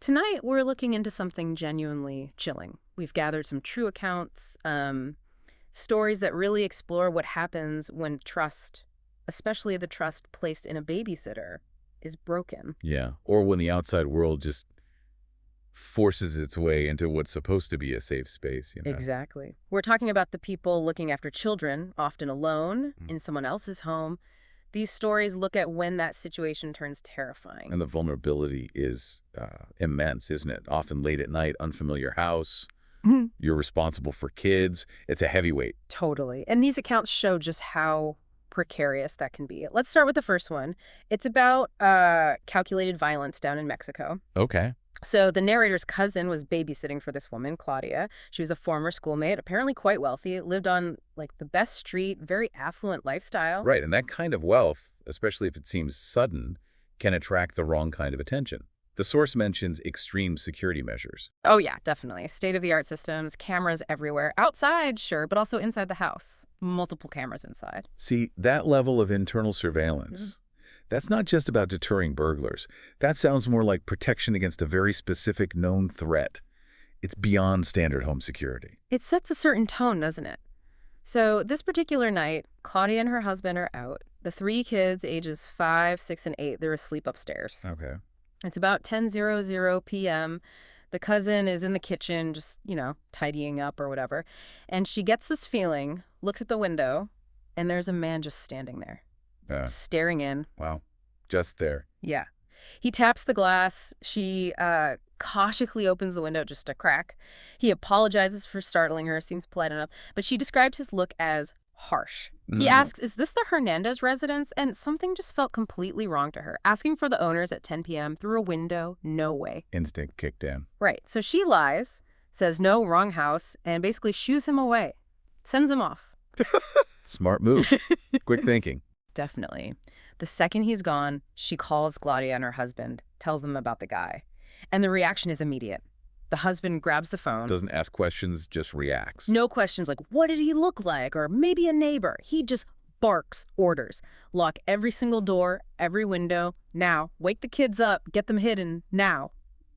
Tonight, we're looking into something genuinely chilling. We've gathered some true accounts, stories that really explore what happens when trust, especially the trust placed in a babysitter, is broken. Yeah. Or when the outside world just forces its way into what's supposed to be a safe space, Exactly. We're talking about the people looking after children, often alone, Mm. in someone else's home. These stories look at when that situation turns terrifying. And the vulnerability is immense, isn't it? Often late at night, unfamiliar house. Mhm. You're responsible for kids. It's a heavyweight. Totally. And these accounts show just how precarious that can be. Let's start with the first one. It's about calculated violence down in Mexico. Okay. So the narrator's cousin was babysitting for this woman, Claudia. She was a former schoolmate, apparently quite wealthy, lived on like the best street, very affluent lifestyle. Right. And that kind of wealth, especially if it seems sudden, can attract the wrong kind of attention. The source mentions extreme security measures. Oh yeah, definitely. State-of-the-art systems, cameras everywhere. Outside, sure, but also inside the house. Multiple cameras inside. See, that level of internal surveillance, that's not just about deterring burglars. That sounds more like protection against a very specific known threat. It's beyond standard home security. It sets a certain tone, doesn't it? So this particular night, Claudia and her husband are out. The three kids, ages 5, 6, and 8, they're asleep upstairs. Okay. It's about 10:00 p.m. The cousin is in the kitchen, just, tidying up or whatever. And she gets this feeling, looks at the window, and there's a man just standing there, staring in. Wow. Just there. Yeah. He taps the glass. She cautiously opens the window just a crack. He apologizes for startling her, seems polite enough, but she described his look as harsh. He asks, is this the Hernandez residence? And something just felt completely wrong to her. Asking for the owners at 10 p.m. through a window, no way. Instinct kicked in. Right. So she lies, says no, wrong house, and basically shoos him away. Sends him off. Smart move. Quick thinking. Definitely. The second he's gone, she calls Claudia and her husband, tells them about the guy. And the reaction is immediate. The husband grabs the phone. Doesn't ask questions, just reacts. No questions like, what did he look like? Or maybe a neighbor. He just barks orders. Lock every single door, every window. Now. Wake the kids up. Get them hidden. Now.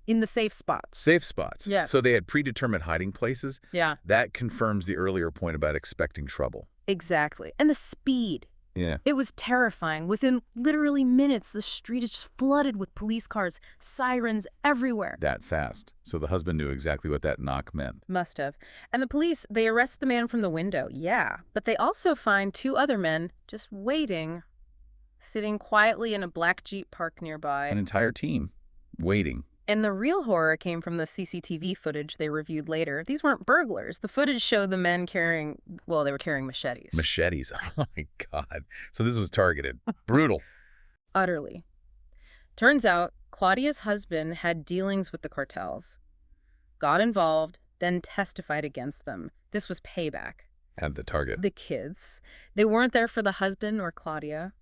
In the safe spots. Safe spots. Yeah. So they had predetermined hiding places? Yeah. That confirms the earlier point about expecting trouble. Exactly. And the speed. Yeah. It was terrifying. Within literally minutes, the street is just flooded with police cars, sirens everywhere. That fast. So the husband knew exactly what that knock meant. Must have. And the police, they arrest the man from the window, yeah. But they also find 2 other men just waiting, sitting quietly in a black Jeep parked nearby. An entire team waiting. And the real horror came from the CCTV footage they reviewed later. These weren't burglars. The footage showed the men carrying, well, they were carrying machetes. Machetes. Oh, my God. So this was targeted. Brutal. Utterly. Turns out, Claudia's husband had dealings with the cartels, got involved, then testified against them. This was payback. And the target. The kids. They weren't there for the husband or Claudia.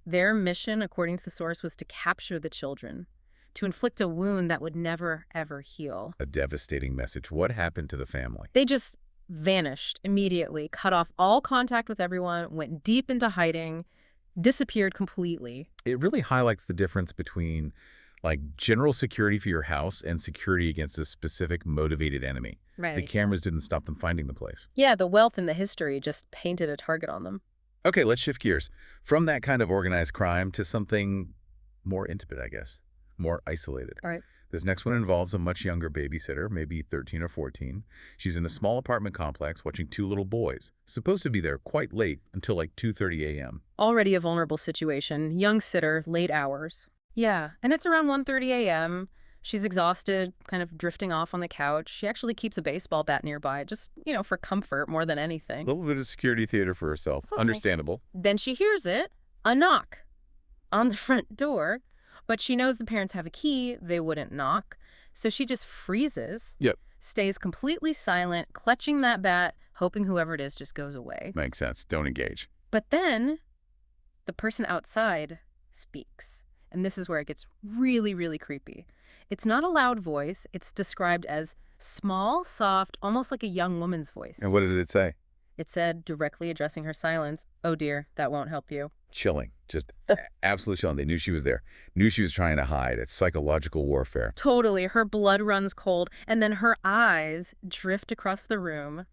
Their mission, according to the source, was to capture the children, to inflict a wound that would never, ever heal. A devastating message. What happened to the family? They just vanished immediately, cut off all contact with everyone, went deep into hiding, disappeared completely. It really highlights the difference between, like, general security for your house and security against a specific motivated enemy. Right. The cameras didn't stop them finding the place. Yeah, the wealth and the history just painted a target on them. Okay, let's shift gears. From that kind of organized crime to something more intimate, I guess. More isolated. All right. This next one involves a much younger babysitter, maybe 13 or 14. She's in a small apartment complex watching 2 little boys, supposed to be there quite late, until like 2:30 a.m. Already a vulnerable situation. Young sitter, late hours. Yeah, and it's around 1:30 a.m. She's exhausted, kind of drifting off on the couch. She actually keeps a baseball bat nearby, just, for comfort more than A anything. little bit of security theater for herself. Okay. Understandable. Then she hears it, a knock on the front door. But she knows the parents have a key. They wouldn't knock. So she just freezes. Yep. Stays completely silent, clutching that bat, hoping whoever it is just goes away. Makes sense. Don't engage. But then the person outside speaks. And this is where it gets really, really creepy. It's not a loud voice. It's described as small, soft, almost like a young woman's voice. And what did it say? It said, directly addressing her silence, "Oh dear, that won't help you." Chilling Just absolutely chilling. They knew she was there. Knew she was trying to hide. It's psychological warfare. Totally. Her blood runs cold, and then her eyes drift across the room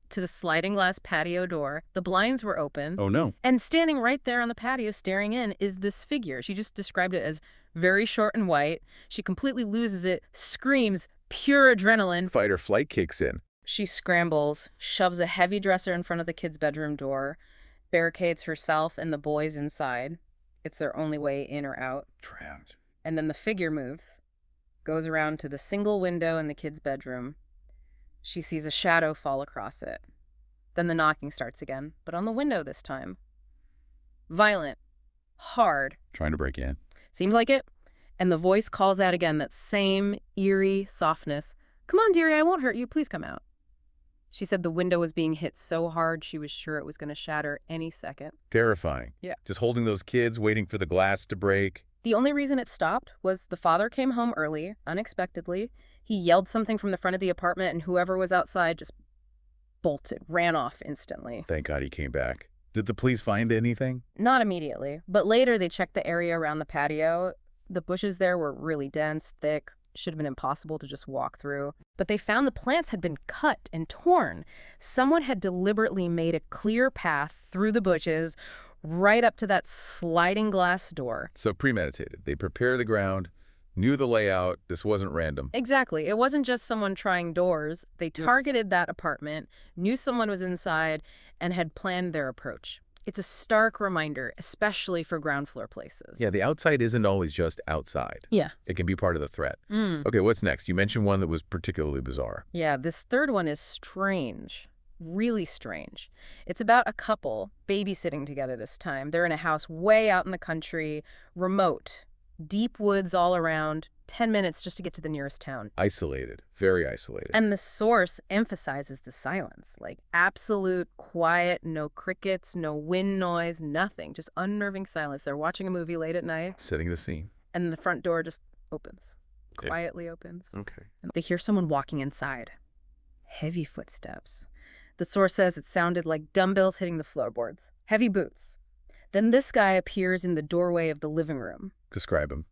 to the sliding glass patio door. The blinds were open. Oh, no. And standing right there on the patio staring in is this figure. She just described it as very short and white. She completely loses it, screams, pure adrenaline. Fight or flight kicks in. She scrambles, shoves a heavy dresser in front of the kids' bedroom door, barricades herself and the boys inside. It's their only way in or out. Trapped. And then the figure moves, goes around to the single window in the kids' bedroom. She sees a shadow fall across it. Then the knocking starts again, but on the window this time. Violent. Hard. Trying to break in. Seems like it. And the voice calls out again, that same eerie softness. "Come on, dearie, I won't hurt you. Please come out." She said the window was being hit so hard she was sure it was going to shatter any second. Terrifying. Yeah. Just holding those kids, waiting for the glass to break. The only reason it stopped was the father came home early, unexpectedly. He yelled something from the front of the apartment, and whoever was outside just bolted, ran off instantly. Thank God he came back. Did the police find anything? Not immediately, but later they checked the area around the patio. The bushes there were really dense, thick, should have been impossible to just walk through. But they found the plants had been cut and torn. Someone had deliberately made a clear path through the bushes right up to that sliding glass door. So premeditated. They prepared the ground, knew the layout. This wasn't random. Exactly. It wasn't just someone trying doors. They targeted that apartment, knew someone was inside, and had planned their approach. It's a stark reminder, especially for ground floor places. Yeah, the outside isn't always just outside. Yeah. It can be part of the threat. Okay, what's next? You mentioned one that was particularly bizarre. Yeah, this third one is strange. Really strange. It's about a couple babysitting together this time. They're in a house way out in the country, remote, deep woods all around, 10 minutes just to get to the nearest town. Isolated. Very isolated. And the source emphasizes the silence, like absolute quiet, no crickets, no wind noise, nothing, just unnerving silence. They're watching a movie late at night. Setting the scene. And the front door just opens, quietly opens. Okay. And they hear someone walking inside. Heavy footsteps. The source says it sounded like dumbbells hitting the floorboards. Heavy boots. Then this guy appears in the doorway of the living room. Describe him.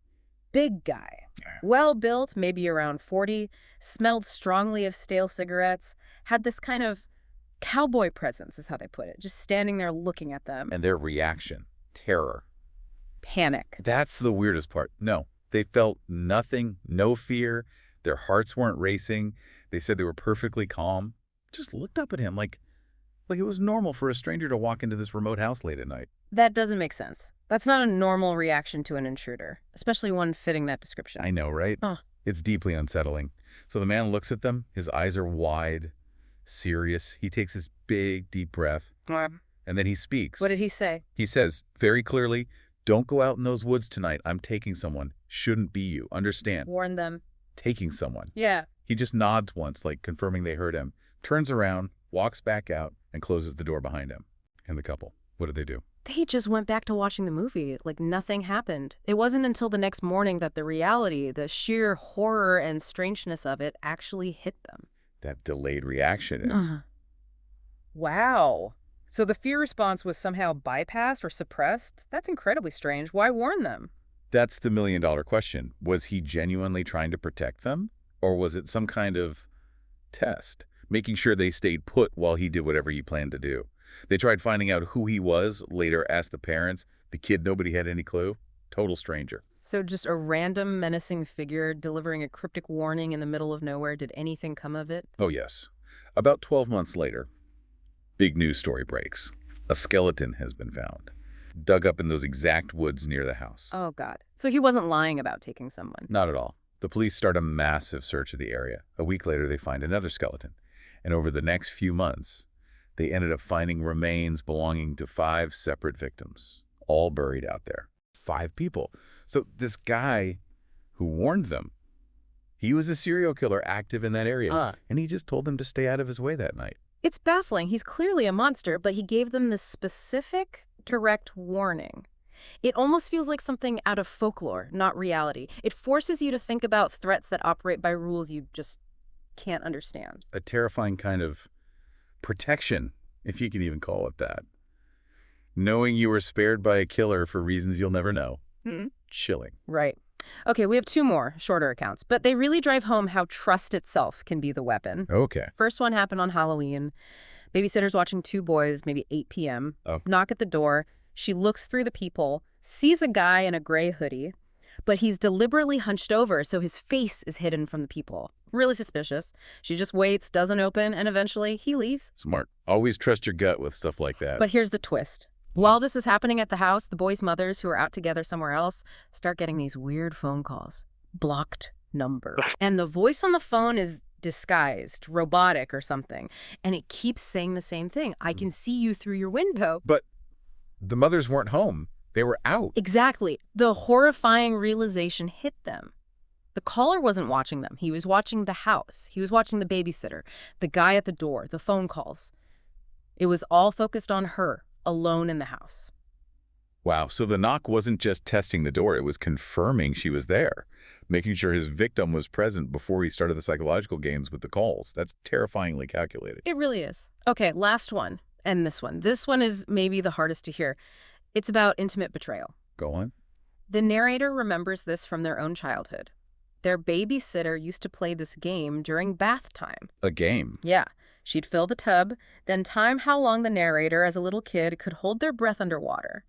Big guy. Well-built, maybe around 40, smelled strongly of stale cigarettes, had this kind of cowboy presence, is how they put it, just standing there looking at them. And their reaction. Terror. Panic. That's the weirdest part. No, they felt nothing, no fear. Their hearts weren't racing. They said they were perfectly calm. Just looked up at him like it was normal for a stranger to walk into this remote house late at night. That doesn't make sense. That's not a normal reaction to an intruder, especially one fitting that description. I know, right? Huh. It's deeply unsettling. So the man looks at them. His eyes are wide, serious. He takes this big, deep breath, and then he speaks. What did he say? He says very clearly, "Don't go out in those woods tonight. I'm taking someone. Shouldn't be you. Understand?" Warn them. Taking someone. Yeah. He just nods once, like confirming they heard him, turns around, walks back out, and closes the door behind him. And the couple, what did they do? They just went back to watching the movie, like nothing happened. It wasn't until the next morning that the reality, the sheer horror and strangeness of it actually hit them. That delayed reaction is... Wow. So the fear response was somehow bypassed or suppressed? That's incredibly strange. Why warn them? That's the million-dollar question. Was he genuinely trying to protect them? Or was it some kind of test, making sure they stayed put while he did whatever he planned to do? They tried finding out who he was, later asked the parents. The kid, nobody had any clue. Total stranger. So just a random menacing figure delivering a cryptic warning in the middle of nowhere. Did anything come of it? Oh, yes. About 12 months later, big news story breaks. A skeleton has been found, dug up in those exact woods near the house. Oh, God. So he wasn't lying about taking someone. Not at all. The police start a massive search of the area. A week later, they find another skeleton. And over the next few months, they ended up finding remains belonging to 5 separate victims, all buried out there. 5 people. So this guy who warned them, he was a serial killer active in that area, and he just told them to stay out of his way that night. It's baffling. He's clearly a monster, but he gave them this specific, direct warning. It almost feels like something out of folklore, not reality. It forces you to think about threats that operate by rules you just can't understand. A terrifying kind of protection, if you can even call it that. Knowing you were spared by a killer for reasons you'll never know. Chilling. Right. Okay, we have two more shorter accounts, but they really drive home how trust itself can be the weapon. Okay. First one happened on Halloween. Babysitter's watching two boys, maybe 8 p.m. Oh. Knock at the door. She looks through the peephole, sees a guy in a gray hoodie, but he's deliberately hunched over so his face is hidden from the peephole. Really suspicious. She just waits, doesn't open, and eventually he leaves. Smart. Always trust your gut with stuff like that. But here's the twist. While this is happening at the house, the boys' mothers, who are out together somewhere else, start getting these weird phone calls. Blocked number. And the voice on the phone is disguised, robotic or something. And it keeps saying the same thing. I can see you through your window. But the mothers weren't home. They were out. Exactly. The horrifying realization hit them. The caller wasn't watching them. He was watching the house. He was watching the babysitter, the guy at the door, the phone calls. It was all focused on her, alone in the house. Wow, so the knock wasn't just testing the door, it was confirming she was there, making sure his victim was present before he started the psychological games with the calls. That's terrifyingly calculated. It really is. Okay, last one, and this one. This one is maybe the hardest to hear. It's about intimate betrayal. Go on. The narrator remembers this from their own childhood. Their babysitter used to play this game during bath time. A game? Yeah. She'd fill the tub, then time how long the narrator, as a little kid, could hold their breath underwater.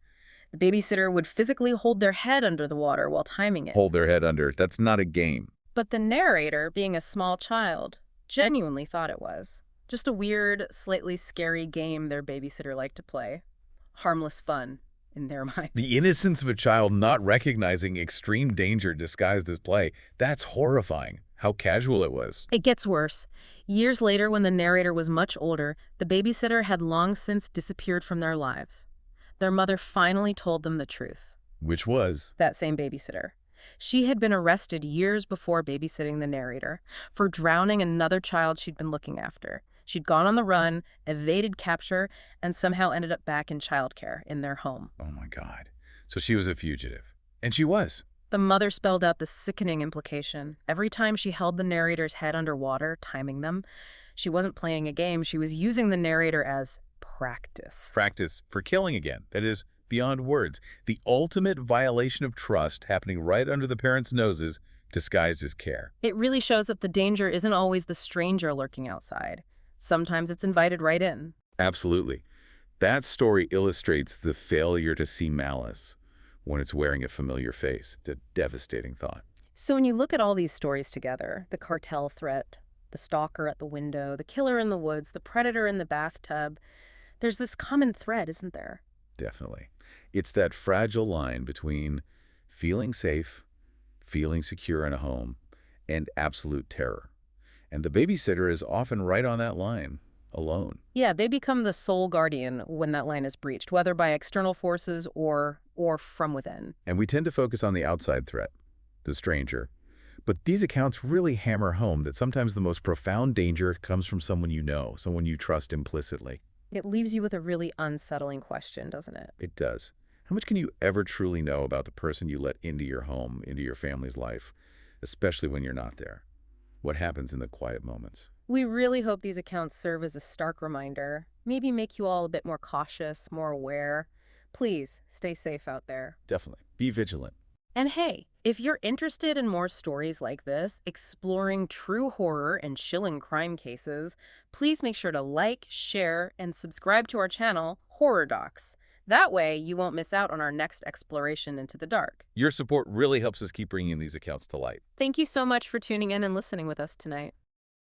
The babysitter would physically hold their head under the water while timing it. Hold their head under. That's not a game. But the narrator, being a small child, genuinely thought it was. Just a weird, slightly scary game their babysitter liked to play. Harmless fun, in their mind. The innocence of a child not recognizing extreme danger disguised as play. That's horrifying. How casual it was. It gets worse. Years later, when the narrator was much older, the babysitter had long since disappeared from their lives. Their mother finally told them the truth. Which was? That same babysitter. She had been arrested years before babysitting the narrator for drowning another child she'd been looking after. She'd gone on the run, evaded capture, and somehow ended up back in childcare in their home. Oh my God. So she was a fugitive. And she was. The mother spelled out the sickening implication. Every time she held the narrator's head underwater, timing them, she wasn't playing a game. She was using the narrator as practice. Practice for killing again. That is, beyond words. The ultimate violation of trust happening right under the parents' noses, disguised as care. It really shows that the danger isn't always the stranger lurking outside. Sometimes it's invited right in. Absolutely. That story illustrates the failure to see malice when it's wearing a familiar face. It's a devastating thought. So when you look at all these stories together, the cartel threat, the stalker at the window, the killer in the woods, the predator in the bathtub, there's this common thread, isn't there? Definitely. It's that fragile line between feeling safe, feeling secure in a home, and absolute terror. And the babysitter is often right on that line, alone. Yeah, they become the sole guardian when that line is breached, whether by external forces or from within. And we tend to focus on the outside threat, the stranger. But these accounts really hammer home that sometimes the most profound danger comes from someone you know, someone you trust implicitly. It leaves you with a really unsettling question, doesn't it? It does. How much can you ever truly know about the person you let into your home, into your family's life, especially when you're not there? What happens in the quiet moments? We really hope these accounts serve as a stark reminder, maybe make you all a bit more cautious, more aware. Please, stay safe out there. Definitely. Be vigilant. And hey, if you're interested in more stories like this, exploring true horror and chilling crime cases, please make sure to like, share, and subscribe to our channel, Horror Docs. That way, you won't miss out on our next exploration into the dark. Your support really helps us keep bringing these accounts to light. Thank you so much for tuning in and listening with us tonight.